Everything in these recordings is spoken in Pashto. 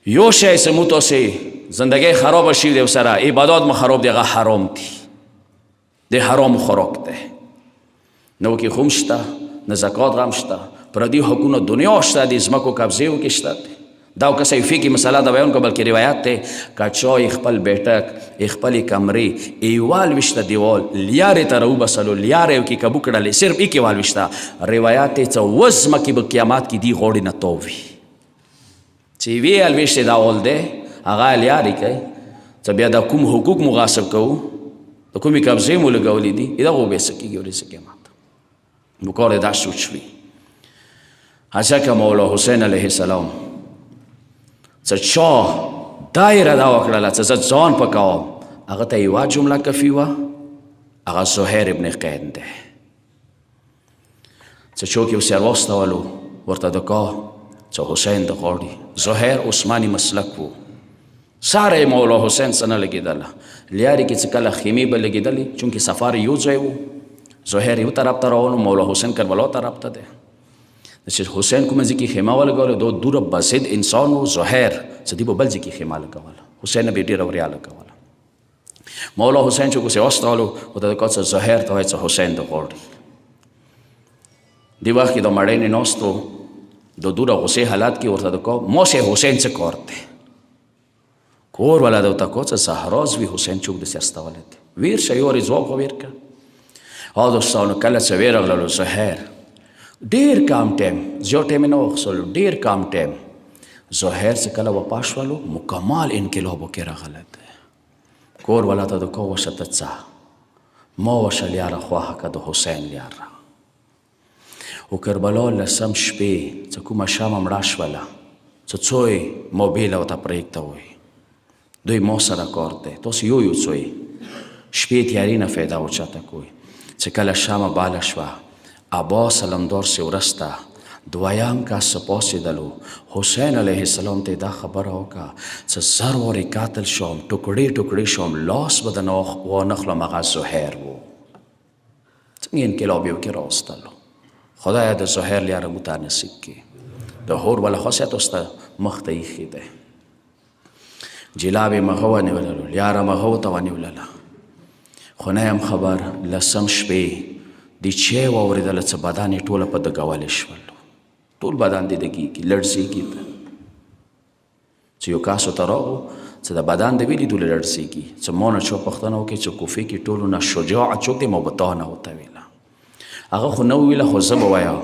یو شی چې موږ تاسې زندګۍ خرابه شوي دی ورسره عبادات مو خراب دی، هغه حرام دي، د حرامو خوراک دی. نه وکې خوم شته، نه زکات غم شته، پردي حقونه دنیا شته، د ځمکو قبضې وکې شته دی. دا کسی فقهي مسله دا بیان کو، بلکې روایت دی که چای خپل بیټک خپلې کمرې ایوال ویشته دیوال لیارې ته راوبسلو، لیارې وکې کبو کړلې صرف ایکې وال ویشته، روایت دی څه اوه ځمکې به قیامت کې دي غوړې نه تو وي چې یوې الویشتې دا اول دی هغه لیارې کوي څه بیا دا کوم حقوق مو غاصب کوو، د کومې قبضې مو لګولې دي دغه به څه کېږي ورځې قیامت نو کار دا سوچ وي. حضرت مولا حسین علیه السلام څه چا دایره دا وکړله څه زه ځان پکوم، هغه ته یوه جمله کفي وه، هغه زهیر ابن قین دی. څه څوک یې ورسره واستولو ورته د کا څه حسین د غواړي. زهیر عثماني مسلک و، ساره یې مولا حسین څه نه لګېدله، لیارې کې څه کله خیمې به لګېدلې چونکې سفر یو ځای و. زهیر یو طرف ته روان و، مولا حسین کربلا طرف ته دی. چې حسین کومه ځای کې خیمه ولګوله دا دوره بسید انسان و، زهیر څه دی به بل ځای کې خیمه لګوله، حسین به یې ډېره وریا لګوله. مولا حسین چې کوسې واستولو ورته د کا څه زهیر ته وایي څه حسین د غواړي. دې وخت کې د مړی نه ناست و، د دوره غصې حالت کې ورته د کا موسی حسین څه کار دی، کور والا د ورته کا څه زهراز وي حسین چوک داسې استولی دی، ویر شه یو وارې ځواب خو ویر کړه. ها دوستانو کله چې ویرغللو زهیر ډېر کم ټایم، زیات ټایم یې نه واخیستلو، ډېر کم ټایم زهیر چې کله وپا شولو مکمل انقلاب وکې راغلی دی. کور والا ته د کا وشه ته څه ما وشه لیاره خواهه که د حسین لیاره و کربلا لسم شپې څه کومه شمه مړه شوله څه څوی موبیله ورته پرېږده وایي دوی ما سره کار دی، تاسو یو یو څوی شپې تیاري نه فایده اوچته کوئ. چې کله شمه باله شوه عباس علمدار سې ورسته دویم کس پاڅېدلو، حسین علیه السلام ته دا خبره وکړه څه زر وارې قتل شوم، ټوکړې ټوکړې شوم، لاس به د وانخلم، هغه زهیر و. څنګه انقلاب یې وکړې راوستلو. خدای د زهیر لیاره مو ته نصیب کړي. د هور والا خاصیت اوس ته مخ ته ایښی دی، جلاب یې مغه ونیوللو، لیاره مغه ورته ونیولله. خو نه یم خبر لسم شپې د چای واورېدله څه بدن یې ټوله په دګولې شولو، ټول بدن دې دګېږي لړزېږي. چې یو کس ورته راغو څه د بدن د ویلي ټوله لړزېږي، څه ما نه چا پوښتنه وکړې چې کوفې کې ټولو نه شجاع څوک دی، ما به تا نه ورته ویله، هغه خو نه وویله خو زه به وایم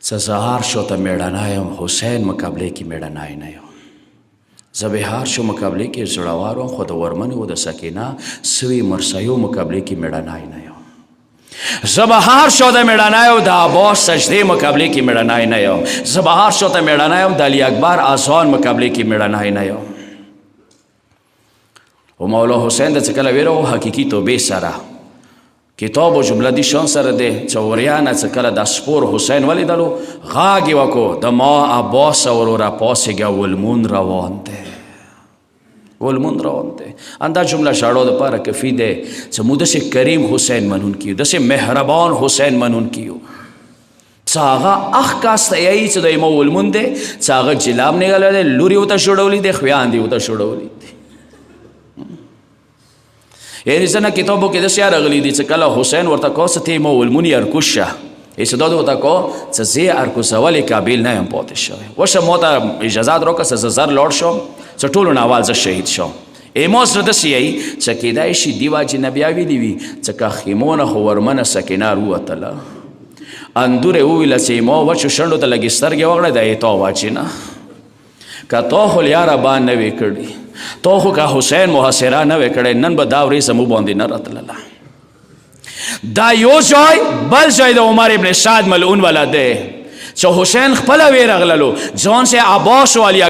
څه زه هر شو ته مېړنی یم، حسین مقابلې کې مېړنی نه یم. زه به هر شو مقابلې کې زړور وم، خو د ورمنې و د سکینه سوي مرسیو مقابلې کې مېړنی نه یم. زه به هر شو ته مېړنی یم، د عباس سجدې مقابلې کې مېړنی نه یم. زه به هر شو ته مېړنی یم، د علی اکبر اذان مقابلې کې مېړنی نه یم. و مولا حسین د څه کله ویره و حقیقي توبې سره کتاب و جمله دی شان سره دی چې وریانه څه کله د سپور حسین ولیدلو غاږ یې وکړو د ما عباس وروره پاڅېږه ولمون روان دی، ولمون روان دی. اندا جمله شاړو دپاره کفي دی چې موږ داسې کریم حسین منونکي یو، داسې مهربان حسین منونکي یو. څه هغه اخ کاس ته یایي چې دی ما ولمون دی، څه هغه جلاب نیولی دی، لور یې ورته شوړولی دی، خویان دې ورته شوړولی دی. یعنې ځینې کتابو کې داسې راغلي دي چې کله حسین ورته کو څه ته ما ولمون یې ارکوس شه، ایسه دا ورته کو چې زه یې ارکوسولې قابل نه یم پاتې شوی، وشه ما ته اجازات راکړه چې زه زر لاړ شم څه ټولو نه اول زه شهید شم. ما زړه داسې یایي چې کیدای شي دې واجې نه بیا ویلي وي چې که خیمو نه خو ورمنه سکینه رووتله، اندور یې وویله چې ما وچو شنډو ته لږې سترګې وکړه د یې تا واچې نه، که تا خو لیاره بان نه وې کړي، تو خو که حسین محاصره نه وې کړی نن به دا ورځ زموږ باندې نه راتلله. دا یو ځای بل ځای د عمر ابن سعد ملعون والا دی چې حسین خپله ویرغللو ځان سې عباس و علی